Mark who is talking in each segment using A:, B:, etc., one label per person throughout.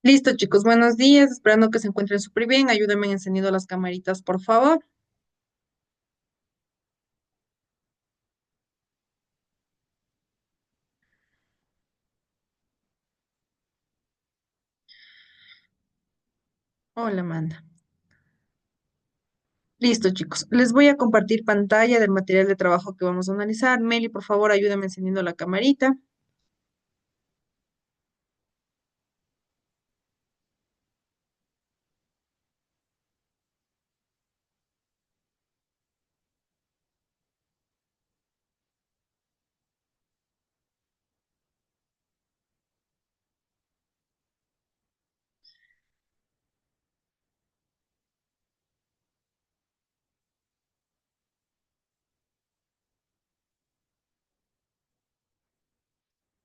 A: Listo, chicos, buenos días. Esperando que se encuentren súper bien. Ayúdenme encendiendo las camaritas, por favor. Hola, Amanda. Listo, chicos. Les voy a compartir pantalla del material de trabajo que vamos a analizar. Meli, por favor, ayúdame encendiendo la camarita.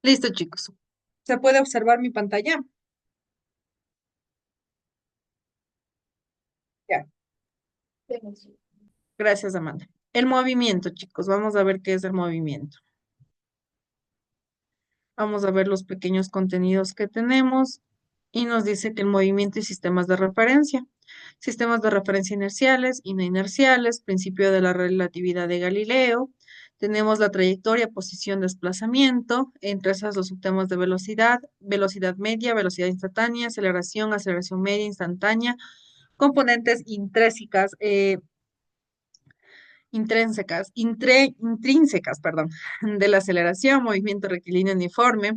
A: Listo, chicos. ¿Se puede observar mi pantalla? Ya. Gracias, Amanda. El movimiento, chicos. Vamos a ver qué es el movimiento. Vamos a ver los pequeños contenidos que tenemos y nos dice que el movimiento y sistemas de referencia. Sistemas de referencia inerciales y no inerciales, principio de la relatividad de Galileo. Tenemos la trayectoria, posición, desplazamiento, entre esas los subtemas de velocidad, velocidad media, velocidad instantánea, aceleración, aceleración media, instantánea, componentes intrínsecas, perdón, de la aceleración, movimiento rectilíneo uniforme,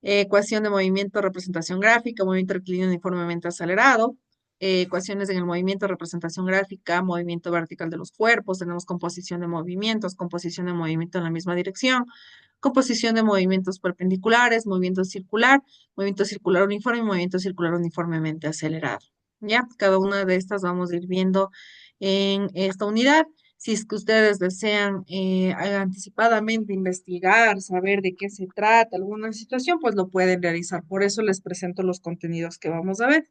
A: ecuación de movimiento, representación gráfica, movimiento rectilíneo uniformemente acelerado, ecuaciones en el movimiento, representación gráfica, movimiento vertical de los cuerpos, tenemos composición de movimientos, composición de movimiento en la misma dirección, composición de movimientos perpendiculares, movimiento circular uniforme y movimiento circular uniformemente acelerado. ¿Ya? Cada una de estas vamos a ir viendo en esta unidad. Si es que ustedes desean anticipadamente investigar, saber de qué se trata alguna situación, pues lo pueden realizar. Por eso les presento los contenidos que vamos a ver.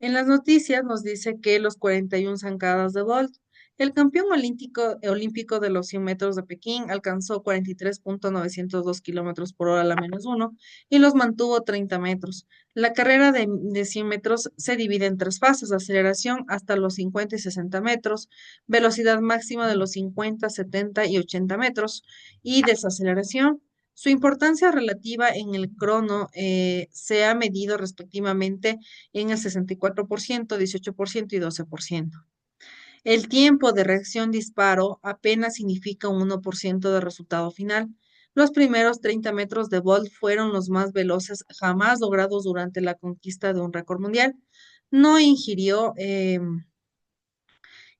A: En las noticias nos dice que los 41 zancadas de Bolt, el campeón olímpico de los 100 metros de Pekín alcanzó 43,902 kilómetros por hora a la menos uno y los mantuvo 30 metros. La carrera de 100 metros se divide en tres fases: aceleración hasta los 50 y 60 metros, velocidad máxima de los 50, 70 y 80 metros y desaceleración. Su importancia relativa en el crono se ha medido respectivamente en el 64%, 18% y 12%. El tiempo de reacción disparo apenas significa un 1% del resultado final. Los primeros 30 metros de Bolt fueron los más veloces jamás logrados durante la conquista de un récord mundial. No ingirió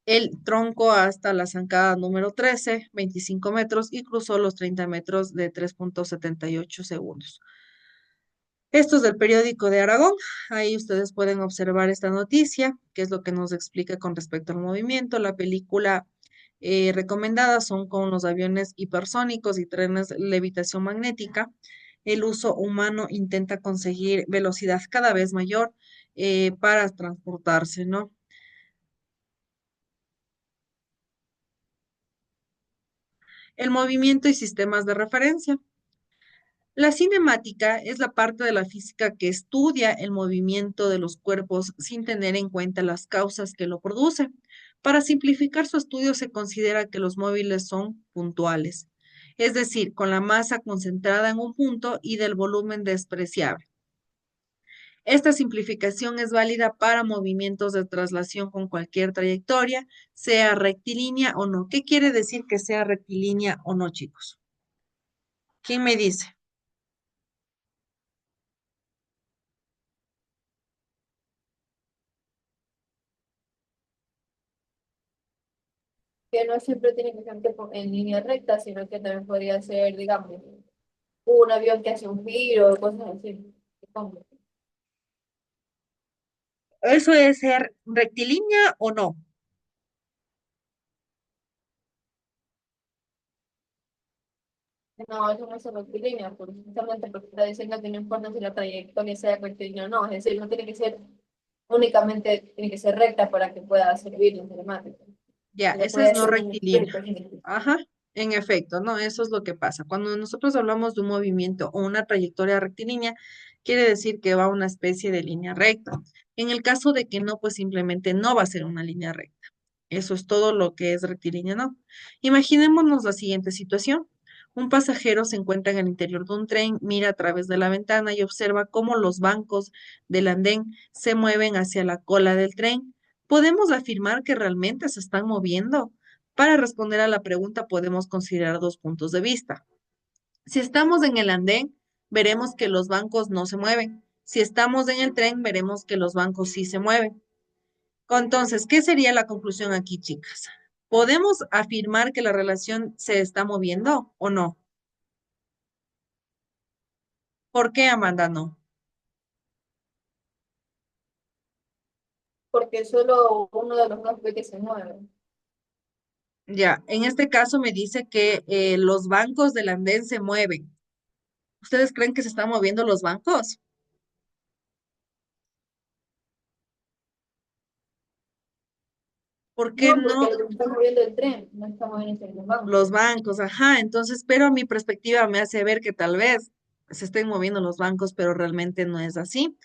A: el tronco hasta la zancada número 13, 25 metros, y cruzó los 30 metros de 3,78 segundos. Esto es del periódico de Aragón. Ahí ustedes pueden observar esta noticia, que es lo que nos explica con respecto al movimiento. La película recomendada son con los aviones hipersónicos y trenes levitación magnética. El uso humano intenta conseguir velocidad cada vez mayor para transportarse, ¿no? El movimiento y sistemas de referencia. La cinemática es la parte de la física que estudia el movimiento de los cuerpos sin tener en cuenta las causas que lo producen. Para simplificar su estudio se considera que los móviles son puntuales, es decir, con la masa concentrada en un punto y del volumen despreciable. Esta simplificación es válida para movimientos de traslación con cualquier trayectoria, sea rectilínea o no. ¿Qué quiere decir que sea rectilínea o no, chicos? ¿Quién me dice?
B: Que no siempre tiene que ser en línea recta, sino que también podría ser, digamos, un avión que hace un giro, cosas así. Supongo.
A: ¿Eso es ser rectilínea o no?
B: No, eso no es rectilínea, precisamente porque está diciendo que no importa si la trayectoria sea rectilínea o no, es decir, no tiene que ser únicamente, tiene que ser recta para que pueda servir en telemática.
A: Ya,
B: Pero
A: eso es
B: puede
A: no
B: ser un
A: rectilínea.
B: esférico.
A: Ajá. En efecto, ¿no? Eso es lo que pasa. Cuando nosotros hablamos de un movimiento o una trayectoria rectilínea, quiere decir que va una especie de línea recta. En el caso de que no, pues simplemente no va a ser una línea recta. Eso es todo lo que es rectilíneo, ¿no? Imaginémonos la siguiente situación. Un pasajero se encuentra en el interior de un tren, mira a través de la ventana y observa cómo los bancos del andén se mueven hacia la cola del tren. ¿Podemos afirmar que realmente se están moviendo? Para responder a la pregunta podemos considerar dos puntos de vista. Si estamos en el andén, veremos que los bancos no se mueven. Si estamos en el tren, veremos que los bancos sí se mueven. Entonces, ¿qué sería la conclusión aquí, chicas? ¿Podemos afirmar que la relación se está moviendo o no? ¿Por qué, Amanda, no?
B: porque solo uno de los dos ve que se mueve.
A: Ya, en este caso me dice que los bancos del andén se mueven. ¿Ustedes creen que se están moviendo los bancos? ¿Por qué
B: No,
A: no
B: porque lo que está moviendo el tren, no está moviendo el banco.
A: los bancos? Ajá, entonces, pero mi perspectiva me hace ver que tal vez se estén moviendo los bancos, pero realmente no es así.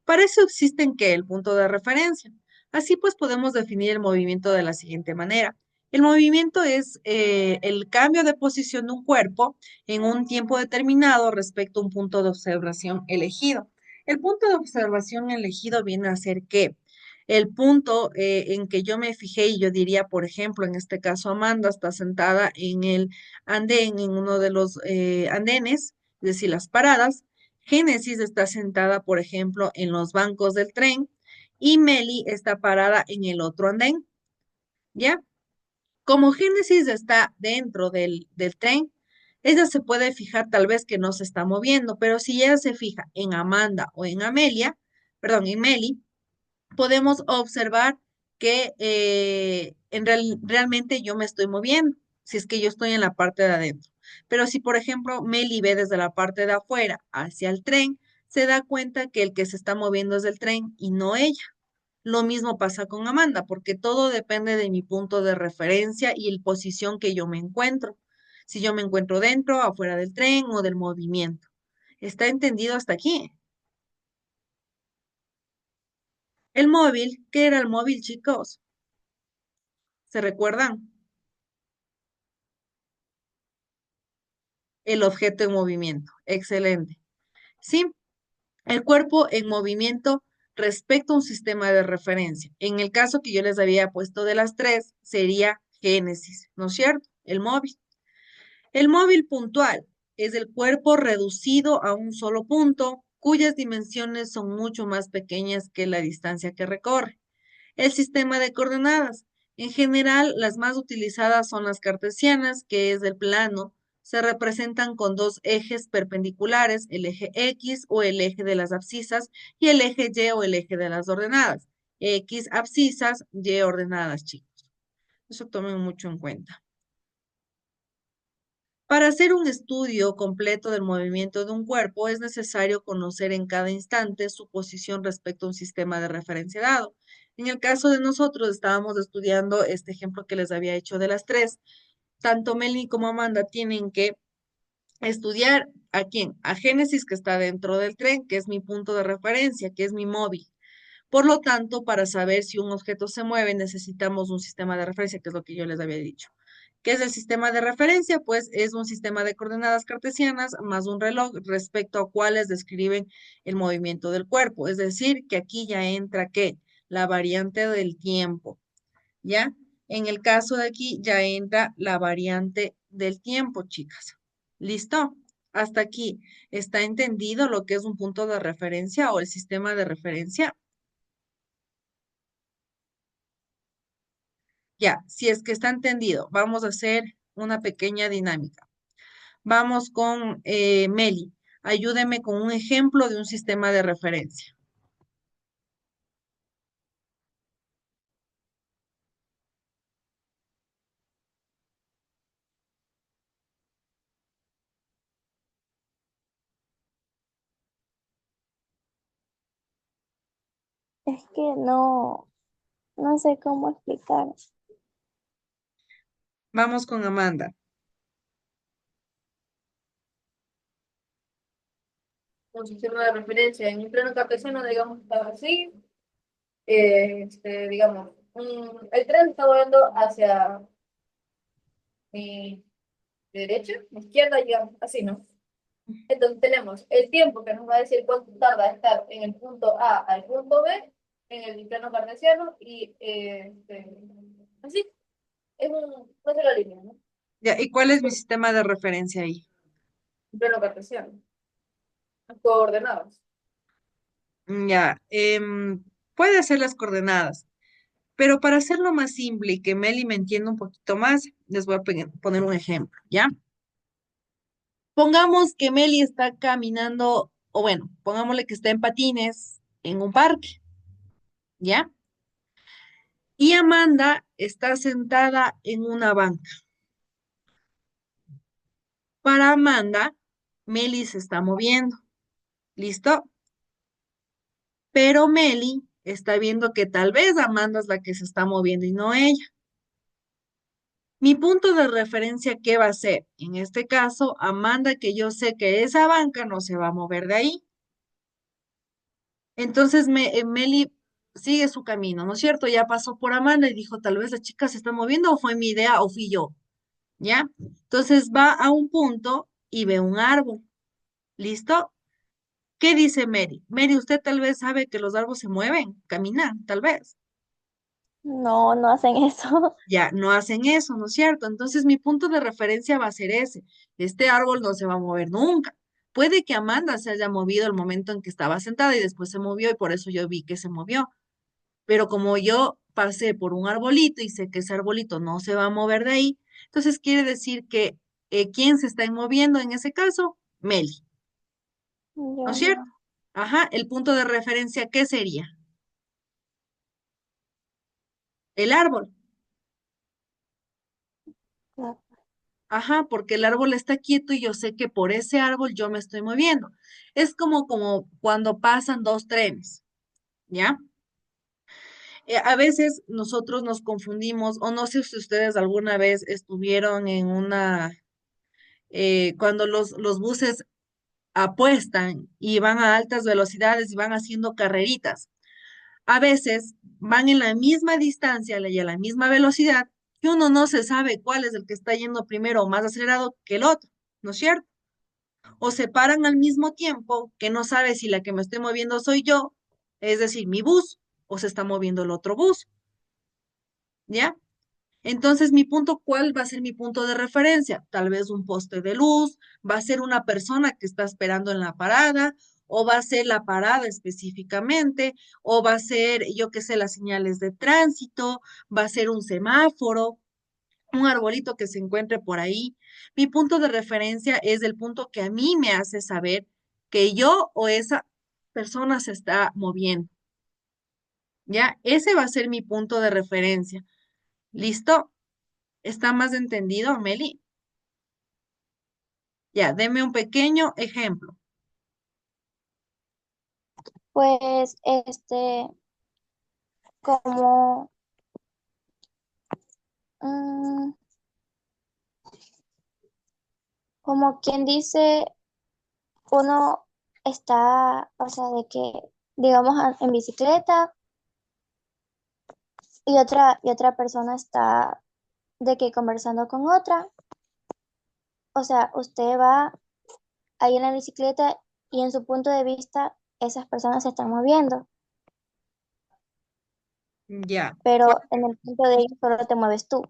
A: Para eso existen que el punto de referencia. Así pues podemos definir el movimiento de la siguiente manera. El movimiento es el cambio de posición de un cuerpo en un tiempo determinado respecto a un punto de observación elegido. El punto de observación elegido viene a ser que el punto en que yo me fijé y yo diría, por ejemplo, en este caso Amanda está sentada en el andén, en uno de los andenes, es decir, las paradas. Génesis está sentada, por ejemplo, en los bancos del tren y Meli está parada en el otro andén, ¿ya? Como Génesis está dentro del tren, ella se puede fijar tal vez que no se está moviendo, pero si ella se fija en Amanda o en Amelia, perdón, en Meli, podemos observar que realmente yo me estoy moviendo, si es que yo estoy en la parte de adentro. Pero si, por ejemplo, Meli ve desde la parte de afuera hacia el tren, se da cuenta que el que se está moviendo es el tren y no ella. Lo mismo pasa con Amanda, porque todo depende de mi punto de referencia y la posición que yo me encuentro. Si yo me encuentro dentro, afuera del tren o del movimiento. ¿Está entendido hasta aquí? El móvil, ¿qué era el móvil, chicos? ¿Se recuerdan? El objeto en movimiento. Excelente. Sí, el cuerpo en movimiento respecto a un sistema de referencia. En el caso que yo les había puesto de las tres, sería Génesis, ¿no es cierto? El móvil. El móvil puntual es el cuerpo reducido a un solo punto, cuyas dimensiones son mucho más pequeñas que la distancia que recorre. El sistema de coordenadas. En general, las más utilizadas son las cartesianas, que es el plano. Se representan con dos ejes perpendiculares, el eje X o el eje de las abscisas y el eje Y o el eje de las ordenadas. X abscisas, Y ordenadas, chicos. Eso tomen mucho en cuenta. Para hacer un estudio completo del movimiento de un cuerpo es necesario conocer en cada instante su posición respecto a un sistema de referencia dado. En el caso de nosotros, estábamos estudiando este ejemplo que les había hecho de las tres. Tanto Melanie como Amanda tienen que estudiar a quién, a Génesis que está dentro del tren, que es mi punto de referencia, que es mi móvil. Por lo tanto, para saber si un objeto se mueve, necesitamos un sistema de referencia, que es lo que yo les había dicho. ¿Qué es el sistema de referencia? Pues es un sistema de coordenadas cartesianas más un reloj respecto a cuáles describen el movimiento del cuerpo. Es decir, que aquí ya entra ¿qué? La variante del tiempo, ¿ya? En el caso de aquí ya entra la variante del tiempo, chicas. ¿Listo? Hasta aquí. ¿Está entendido lo que es un punto de referencia o el sistema de referencia? Ya, si es que está entendido, vamos a hacer una pequeña dinámica. Vamos con Meli. Ayúdeme con un ejemplo de un sistema de referencia.
C: Es que no sé cómo explicar.
A: Vamos con Amanda.
B: un sistema de referencia. En un plano cartesiano, digamos, está así, digamos, el tren está volando hacia mi derecha, mi izquierda, digamos, así, ¿no? Entonces tenemos el tiempo que nos va a decir cuánto tarda estar en el punto A al punto B en el plano cartesiano y así, una sola línea, ¿no?
A: Ya, ¿y cuál es mi sistema de referencia ahí?
B: Un plano cartesiano, coordenadas.
A: Ya, puede ser las coordenadas, pero para hacerlo más simple y que Meli me entienda un poquito más, les voy a poner un ejemplo, ¿ya? Pongamos que Meli está caminando, o bueno, pongámosle que está en patines en un parque, ¿ya? Y Amanda está sentada en una banca. Para Amanda, Meli se está moviendo, ¿listo? Pero Meli está viendo que tal vez Amanda es la que se está moviendo y no ella. Mi punto de referencia, ¿qué va a ser? En este caso, Amanda, que yo sé que esa banca no se va a mover de ahí. Entonces, Meli sigue su camino, ¿no es cierto? Ya pasó por Amanda y dijo, tal vez la chica se está moviendo o fue mi idea o fui yo, ¿ya? Entonces va a un punto y ve un árbol. ¿Listo? ¿Qué dice Mary? Mary, usted tal vez sabe que los árboles se mueven, caminan, tal vez.
C: No, no hacen eso.
A: Ya, no hacen eso, ¿no es cierto? Entonces mi punto de referencia va a ser ese. Este árbol no se va a mover nunca. Puede que Amanda se haya movido el momento en que estaba sentada y después se movió y por eso yo vi que se movió. Pero como yo pasé por un arbolito y sé que ese arbolito no se va a mover de ahí, entonces quiere decir que ¿quién se está moviendo en ese caso? Meli, ¿no es
C: Ya,
A: cierto? Ajá, el punto de referencia, ¿qué sería? El árbol.
C: claro.
A: Ajá, porque el árbol está quieto y yo sé que por ese árbol yo me estoy moviendo. Es como cuando pasan dos trenes, ¿ya? A veces nosotros nos confundimos, o no sé si ustedes alguna vez estuvieron en cuando los buses apuestan y van a altas velocidades y van haciendo carreritas. A veces van en la misma distancia y a la misma velocidad que uno no se sabe cuál es el que está yendo primero o más acelerado que el otro, ¿no es cierto? O se paran al mismo tiempo que no sabe si la que me estoy moviendo soy yo, es decir, mi bus, o se está moviendo el otro bus, ¿ya? Entonces, mi punto, ¿cuál va a ser mi punto de referencia? Tal vez un poste de luz, va a ser una persona que está esperando en la parada, o va a ser la parada específicamente, o va a ser, yo qué sé, las señales de tránsito, va a ser un semáforo, un arbolito que se encuentre por ahí. Mi punto de referencia es el punto que a mí me hace saber que yo o esa persona se está moviendo. ¿Ya? Ese va a ser mi punto de referencia. ¿Listo? ¿Está más entendido, Meli? Ya, deme un pequeño ejemplo.
C: Pues, como, mm, como quien dice, uno está, o sea, de que, digamos, en bicicleta y otra persona está de que conversando con otra. O sea, usted va ahí en la bicicleta y en su punto de vista esas personas se están moviendo,
A: Ya. ¿Cuál,
C: pero en el punto de vista solo te mueves tú.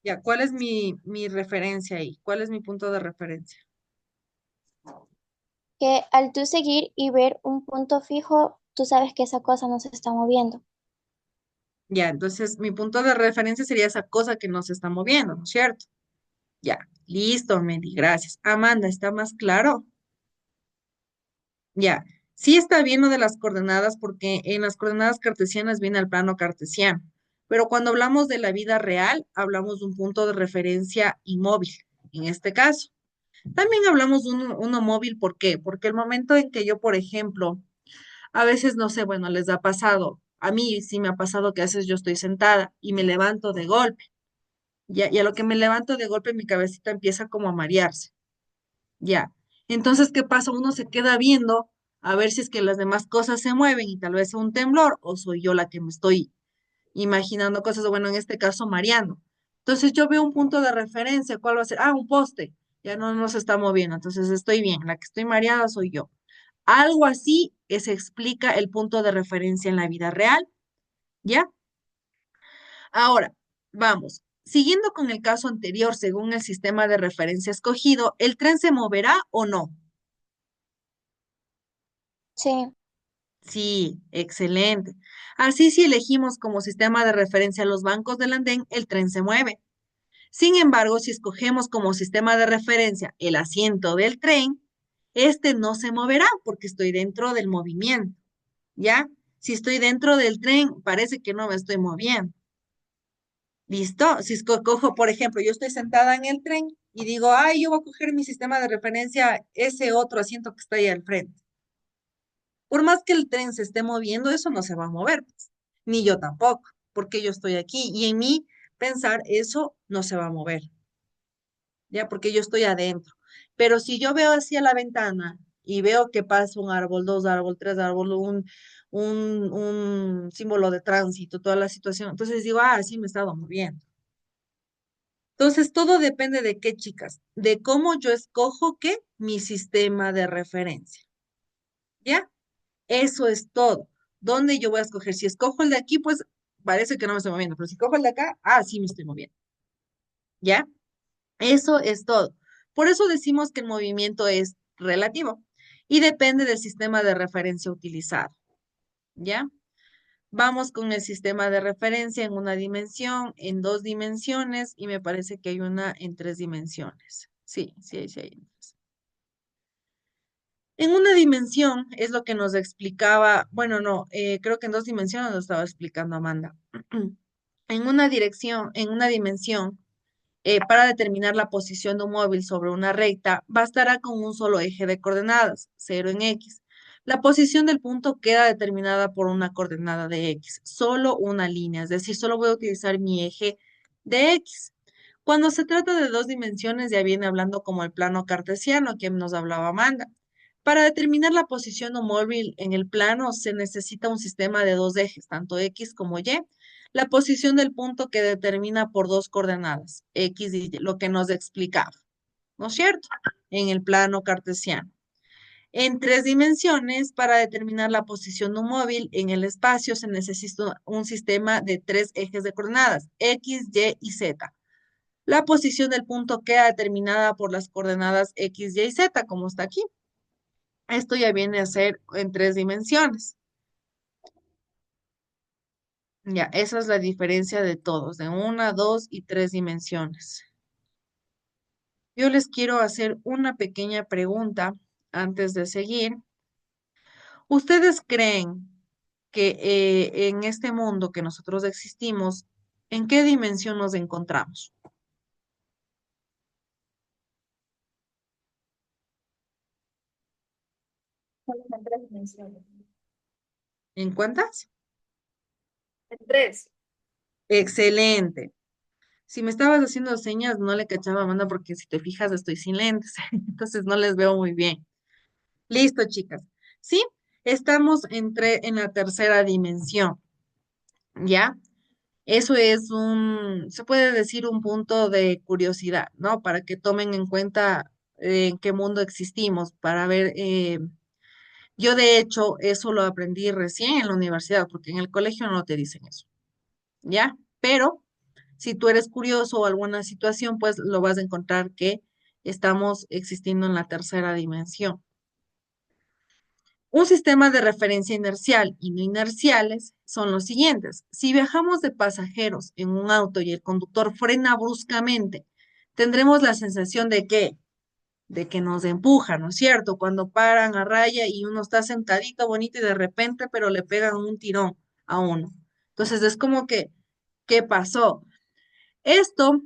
A: ya, ¿cuál es mi referencia ahí? ¿Cuál es mi punto de referencia?
C: Que al tú seguir y ver un punto fijo, tú sabes que esa cosa no se está moviendo.
A: Ya, entonces mi punto de referencia sería esa cosa que no se está moviendo, ¿no es cierto? Ya, listo, Meli, gracias. Amanda, ¿está más claro? Ya, sí está bien lo de las coordenadas porque en las coordenadas cartesianas viene el plano cartesiano, pero cuando hablamos de la vida real, hablamos de un punto de referencia inmóvil, en este caso. También hablamos de uno móvil, ¿por qué? Porque el momento en que yo, por ejemplo, a veces, no sé, bueno, les ha pasado, a mí sí me ha pasado que a veces yo estoy sentada y me levanto de golpe, y a lo que me levanto de golpe mi cabecita empieza como a marearse, ya. Entonces, ¿qué pasa? Uno se queda viendo a ver si es que las demás cosas se mueven y tal vez es un temblor o soy yo la que me estoy imaginando cosas, o bueno, en este caso, mareando. Entonces, yo veo un punto de referencia, ¿cuál va a ser? Ah, un poste, ya no se está moviendo, entonces estoy bien, la que estoy mareada soy yo. Algo así se explica el punto de referencia en la vida real, ¿ya? Ahora, vamos. Siguiendo con el caso anterior, según el sistema de referencia escogido, ¿el tren se moverá o no?
C: Sí,
A: Sí, excelente. Así, si elegimos como sistema de referencia los bancos del andén, el tren se mueve. Sin embargo, si escogemos como sistema de referencia el asiento del tren, este no se moverá porque estoy dentro del movimiento, ¿ya? Si estoy dentro del tren, parece que no me estoy moviendo. ¿Listo? Si cojo, por ejemplo, yo estoy sentada en el tren y digo, ay, yo voy a coger mi sistema de referencia, ese otro asiento que está ahí al frente. Por más que el tren se esté moviendo, eso no se va a mover, pues. Ni yo tampoco, porque yo estoy aquí y en mí pensar eso no se va a mover, ya, porque yo estoy adentro. Pero si yo veo hacia la ventana y veo que pasa un árbol, dos árboles, tres árboles, un símbolo de tránsito, toda la situación, entonces digo, ah, sí me he estado moviendo. Entonces, todo depende de qué, chicas, de cómo yo escojo qué, mi sistema de referencia, ¿ya? Eso es todo. ¿Dónde yo voy a escoger? Si escojo el de aquí, pues parece que no me estoy moviendo, pero si cojo el de acá, ah, sí me estoy moviendo, ¿ya? Eso es todo. Por eso decimos que el movimiento es relativo y depende del sistema de referencia utilizado, ¿ya? Vamos con el sistema de referencia en una dimensión, en dos dimensiones y me parece que hay una en tres dimensiones. Sí, sí, sí hay. En una dimensión es lo que nos explicaba, bueno, no, creo que en dos dimensiones lo estaba explicando Amanda. En una dirección, en una dimensión, para determinar la posición de un móvil sobre una recta, bastará con un solo eje de coordenadas, 0 en X. La posición del punto queda determinada por una coordenada de X, solo una línea, es decir, solo voy a utilizar mi eje de X. Cuando se trata de dos dimensiones, ya viene hablando como el plano cartesiano que nos hablaba Amanda. Para determinar la posición de un móvil en el plano se necesita un sistema de dos ejes, tanto X como Y. La posición del punto que determina por dos coordenadas, X y Y, lo que nos explicaba, ¿no es cierto? En el plano cartesiano. En tres dimensiones, para determinar la posición de un móvil en el espacio se necesita un sistema de tres ejes de coordenadas, X, Y y Z. La posición del punto queda determinada por las coordenadas X, Y y Z, como está aquí. Esto ya viene a ser en tres dimensiones. Ya, esa es la diferencia de todos, de una, dos y tres dimensiones. Yo les quiero hacer una pequeña pregunta antes de seguir. ¿Ustedes creen que en este mundo que nosotros existimos, en qué dimensión nos encontramos?
B: Solo en tres dimensiones.
A: ¿En cuántas?
B: En tres.
A: Excelente. Si me estabas haciendo señas, no le cachaba, Amanda, porque si te fijas, estoy sin lentes, entonces no les veo muy bien. Listo, chicas. Sí, estamos en la tercera dimensión, ¿ya? Eso es se puede decir un punto de curiosidad, ¿no? Para que tomen en cuenta en qué mundo existimos, para ver, yo de hecho eso lo aprendí recién en la universidad, porque en el colegio no te dicen eso, ¿ya? Pero si tú eres curioso o alguna situación, pues lo vas a encontrar que estamos existiendo en la tercera dimensión. Un sistema de referencia inercial y no inerciales son los siguientes. Si viajamos de pasajeros en un auto y el conductor frena bruscamente, tendremos la sensación de que nos empuja, ¿no es cierto? Cuando paran a raya y uno está sentadito, bonito y de repente, pero le pegan un tirón a uno. Entonces es como que, ¿qué pasó? Esto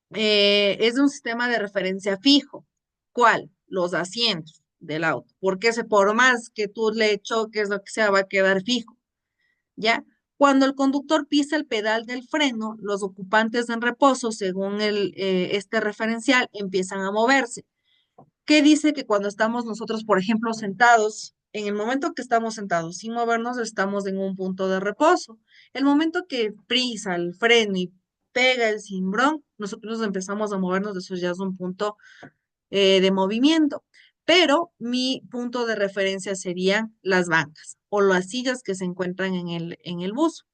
A: es de un sistema de referencia fijo. ¿Cuál? Los asientos del auto. Porque por más que tú le choques, lo que sea, va a quedar fijo. ¿Ya? Cuando el conductor pisa el pedal del freno, los ocupantes en reposo, según este referencial, empiezan a moverse. que dice que cuando estamos nosotros, por ejemplo, sentados, en el momento que estamos sentados sin movernos, estamos en un punto de reposo. El momento que prisa el freno y pega el cimbrón, nosotros empezamos a movernos, eso ya es un punto de movimiento. Pero mi punto de referencia serían las bancas o las sillas que se encuentran en el bus.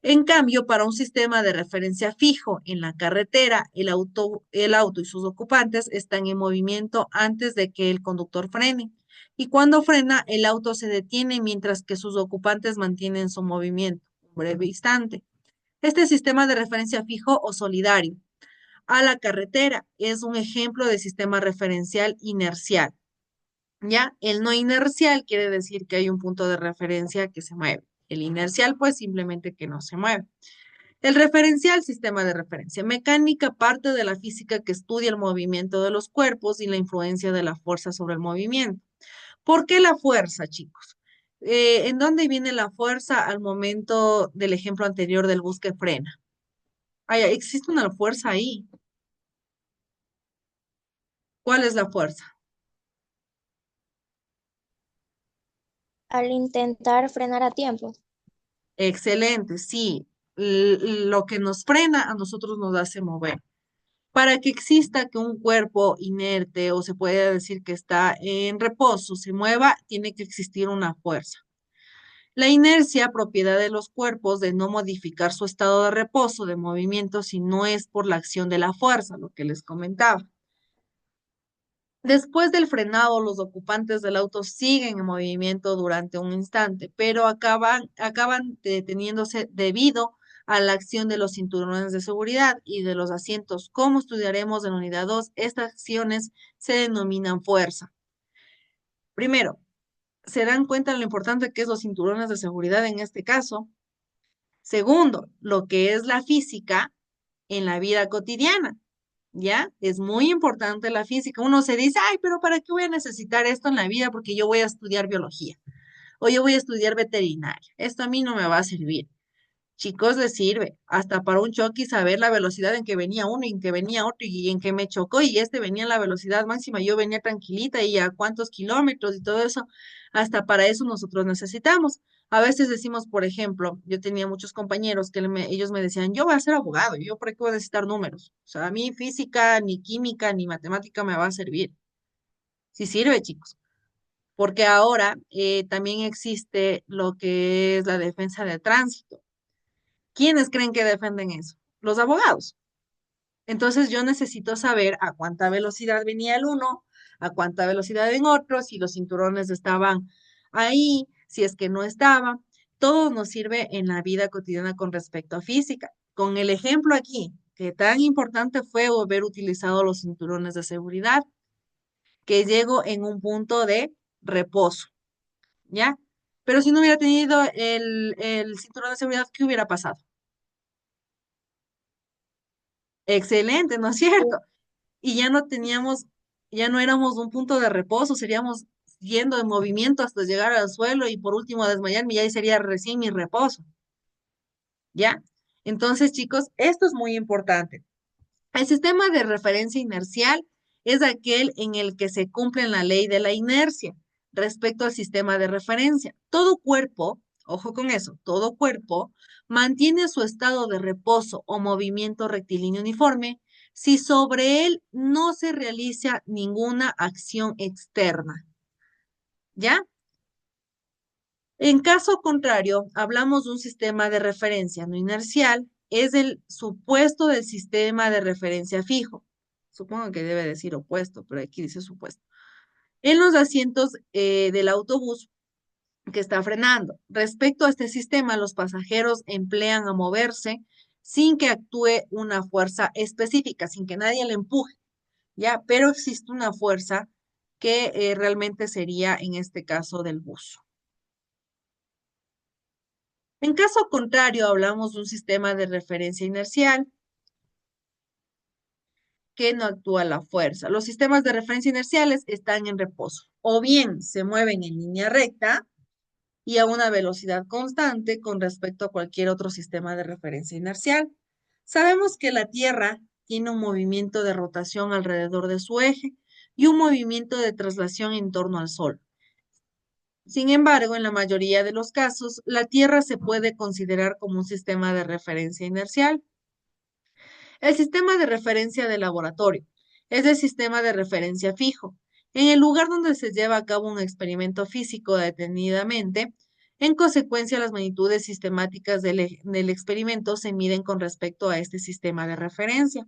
A: En cambio, para un sistema de referencia fijo en la carretera, el auto y sus ocupantes están en movimiento antes de que el conductor frene. Y cuando frena, el auto se detiene mientras que sus ocupantes mantienen su movimiento un breve instante. Este sistema de referencia fijo o solidario a la carretera es un ejemplo de sistema referencial inercial. ¿Ya? El no inercial quiere decir que hay un punto de referencia que se mueve. El inercial, pues simplemente que no se mueve. El referencial, sistema de referencia. Mecánica parte de la física que estudia el movimiento de los cuerpos y la influencia de la fuerza sobre el movimiento. ¿Por qué la fuerza, chicos? ¿En dónde viene la fuerza al momento del ejemplo anterior del bus que frena? Existe una fuerza ahí. ¿Cuál es la fuerza?
C: Al intentar frenar a tiempo.
A: Excelente, sí. Lo que nos frena a nosotros nos hace mover. Para que exista que un cuerpo inerte o se pueda decir que está en reposo se mueva, tiene que existir una fuerza. La inercia, propiedad de los cuerpos de no modificar su estado de reposo, de movimiento, si no es por la acción de la fuerza, lo que les comentaba. Después del frenado, los ocupantes del auto siguen en movimiento durante un instante, pero acaban deteniéndose debido a la acción de los cinturones de seguridad y de los asientos. Como estudiaremos en unidad 2, estas acciones se denominan fuerza. Primero, se dan cuenta de lo importante que es los cinturones de seguridad en este caso. Segundo, lo que es la física en la vida cotidiana. ¿Ya? Es muy importante la física. Uno se dice, ay, pero ¿para qué voy a necesitar esto en la vida? Porque yo voy a estudiar biología o yo voy a estudiar veterinaria. Esto a mí no me va a servir. Chicos, les sirve hasta para un choque y saber la velocidad en que venía uno y en que venía otro y en que me chocó y este venía a la velocidad máxima, yo venía tranquilita y a cuántos kilómetros y todo eso. Hasta para eso nosotros necesitamos. A veces decimos, por ejemplo, yo tenía muchos compañeros que ellos me decían, yo voy a ser abogado, ¿yo por qué voy a necesitar números? O sea, a mí física, ni química, ni matemática me va a servir. Sí sirve, chicos, porque ahora también existe lo que es la defensa de tránsito. ¿Quiénes creen que defienden eso? Los abogados. Entonces yo necesito saber a cuánta velocidad venía el uno, a cuánta velocidad ven otros, si los cinturones estaban ahí, si es que no estaban. Todo nos sirve en la vida cotidiana con respecto a física. Con el ejemplo aquí, que tan importante fue haber utilizado los cinturones de seguridad, que llego en un punto de reposo, ¿ya? Pero si no hubiera tenido el cinturón de seguridad, ¿qué hubiera pasado? Excelente, ¿no es cierto? Y ya no teníamos, ya no éramos un punto de reposo, seríamos yendo en movimiento hasta llegar al suelo y por último desmayarme y ahí sería recién mi reposo, ¿ya? Entonces, chicos, esto es muy importante. El sistema de referencia inercial es aquel en el que se cumple la ley de la inercia respecto al sistema de referencia. Todo cuerpo, ojo con eso, todo cuerpo mantiene su estado de reposo o movimiento rectilíneo uniforme si sobre él no se realiza ninguna acción externa. ¿Ya? En caso contrario, hablamos de un sistema de referencia no inercial, es el supuesto del sistema de referencia fijo. Supongo que debe decir opuesto, pero aquí dice supuesto. En los asientos del autobús que está frenando. Respecto a este sistema, los pasajeros emplean a moverse sin que actúe una fuerza específica, sin que nadie le empuje, ¿ya? Pero existe una fuerza que realmente sería en este caso del bus. En caso contrario, hablamos de un sistema de referencia inercial que no actúa la fuerza. Los sistemas de referencia inerciales están en reposo o bien se mueven en línea recta y a una velocidad constante con respecto a cualquier otro sistema de referencia inercial. Sabemos que la Tierra tiene un movimiento de rotación alrededor de su eje, y un movimiento de traslación en torno al Sol. Sin embargo, en la mayoría de los casos, la Tierra se puede considerar como un sistema de referencia inercial. El sistema de referencia de laboratorio es el sistema de referencia fijo. En el lugar donde se lleva a cabo un experimento físico detenidamente, en consecuencia, las magnitudes sistemáticas del experimento se miden con respecto a este sistema de referencia.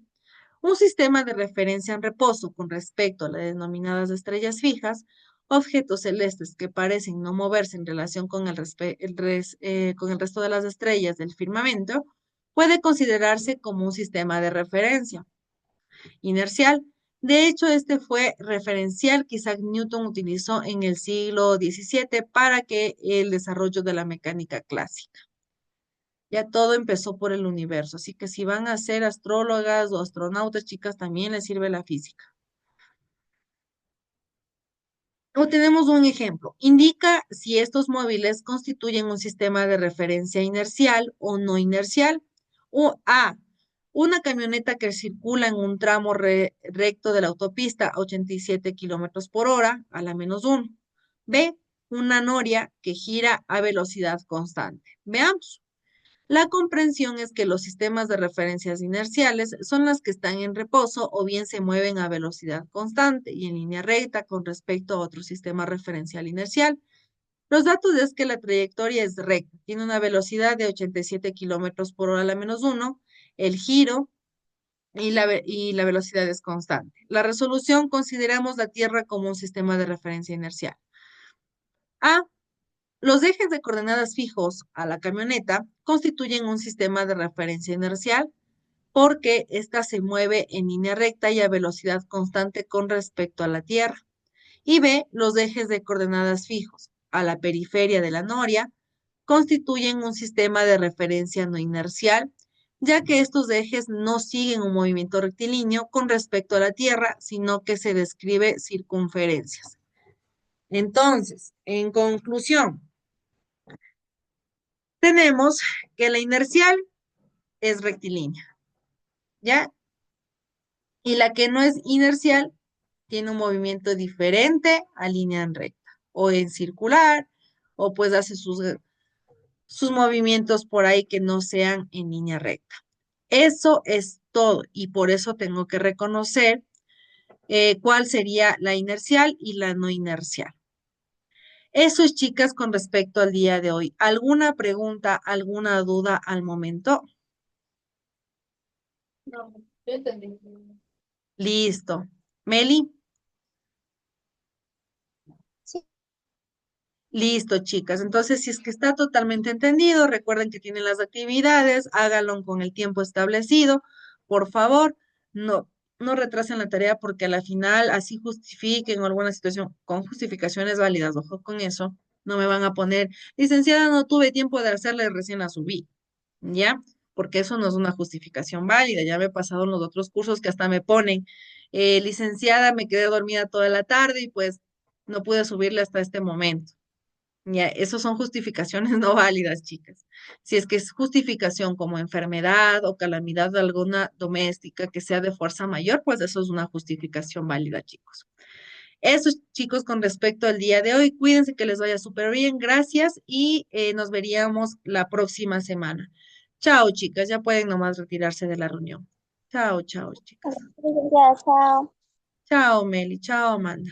A: Un sistema de referencia en reposo con respecto a las denominadas estrellas fijas, objetos celestes que parecen no moverse en relación con con el resto de las estrellas del firmamento, puede considerarse como un sistema de referencia inercial. De hecho, este fue referencial que Isaac Newton utilizó en el siglo XVII para que el desarrollo de la mecánica clásica. Ya todo empezó por el universo, así que si van a ser astrólogas o astronautas, chicas, también les sirve la física. O tenemos un ejemplo. Indica si estos móviles constituyen un sistema de referencia inercial o no inercial. O A, una camioneta que circula en un tramo recto de la autopista a 87 kilómetros por hora, a la menos 1. B, una noria que gira a velocidad constante. Veamos. La comprensión es que los sistemas de referencias inerciales son las que están en reposo o bien se mueven a velocidad constante y en línea recta con respecto a otro sistema referencial inercial. Los datos es que la trayectoria es recta, tiene una velocidad de 87 kilómetros por hora a la menos 1, el giro y la velocidad es constante. La resolución consideramos la Tierra como un sistema de referencia inercial. A. Los ejes de coordenadas fijos a la camioneta constituyen un sistema de referencia inercial porque ésta se mueve en línea recta y a velocidad constante con respecto a la Tierra. Y B, los ejes de coordenadas fijos a la periferia de la noria constituyen un sistema de referencia no inercial, ya que estos ejes no siguen un movimiento rectilíneo con respecto a la Tierra, sino que se describe circunferencias. Entonces, en conclusión, tenemos que la inercial es rectilínea, ¿ya? Y la que no es inercial tiene un movimiento diferente a línea en recta, o en circular, o pues hace sus movimientos por ahí que no sean en línea recta. Eso es todo, y por eso tengo que reconocer cuál sería la inercial y la no inercial. Eso es, chicas, con respecto al día de hoy. ¿Alguna pregunta, alguna duda al momento?
B: No, yo entendí.
A: Listo. Meli,
C: Sí,
A: listo, chicas. Entonces, si es que está totalmente entendido, recuerden que tienen las actividades, háganlo con el tiempo establecido. Por favor, no retrasen la tarea porque a la final así justifiquen o alguna situación con justificaciones válidas. Ojo con eso. No me van a poner, licenciada, no tuve tiempo de hacerle, recién la subí. ¿Ya? Porque eso no es una justificación válida. Ya me he pasado en los otros cursos que hasta me ponen, licenciada, me quedé dormida toda la tarde y pues no pude subirle hasta este momento. Ya, esos son justificaciones no válidas, chicas. Si es que es justificación como enfermedad o calamidad de alguna doméstica que sea de fuerza mayor, pues eso es una justificación válida, chicos. Eso, chicos, con respecto al día de hoy. Cuídense que les vaya súper bien. Gracias y nos veríamos la próxima semana. Chao, chicas. Ya pueden nomás retirarse de la reunión. Chao, chao, chicas.
C: licenciada, chao.
A: Chao, Meli. Chao, Amanda.